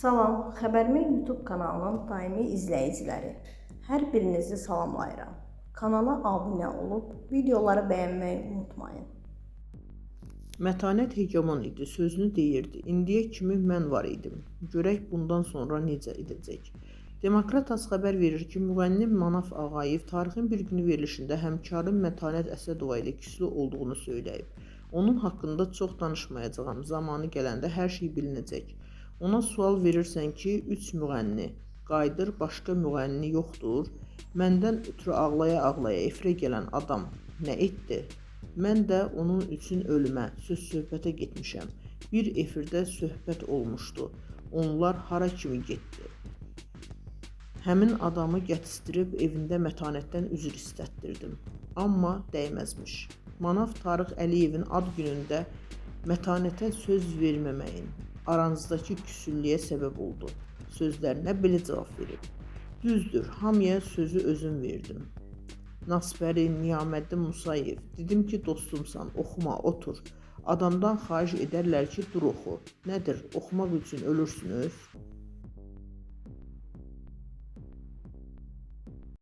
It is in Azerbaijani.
Salam, Xəbərmi YouTube kanalının daimi izləyiciləri. Hər birinizi salamlayıram. Kanala abunə olub, videoları bəyənməyi unutmayın. Mətanət hegemon idi, sözünü deyirdi. İndiyə kimi mən var idim. Görək bundan sonra necə edəcək. Demokrat az xəbər verir ki, müğənni Manaf Ağayev tarixin bir günü verilişində həmkarı Mətanət Əsədova ilə küslü olduğunu söyləyib. Onun haqqında çox danışmayacağam, zamanı gələndə hər şey bilinəcək. Ona sual verirsən ki, 3 müğənni qayıdır, başqa müğənni yoxdur. Məndən ötürü ağlaya-ağlaya efirə gələn adam nə etdi? Mən də onun üçün ölümə, söz-söhbətə getmişəm. Bir efirdə söhbət olmuşdu. Onlar hara kimi getdi? Həmin adamı gətizdirib evində Mətanətdən üzr istətdirdim. Amma dəyməzmiş. Manaf Tarix Əliyevin ad günündə Mətanətə söz verməməyin aranızdakı küsüllüyə səbəb oldu. Sözlərinə belə cavab verib. Düzdür, hamıya sözü özüm verdim. Nasbəri, Niyaməddin Musayev, dedim ki, dostumsan, oxuma, otur. Adamdan xahiş edərlər ki, dur oxu. Nədir, oxumaq üçün ölürsünüz?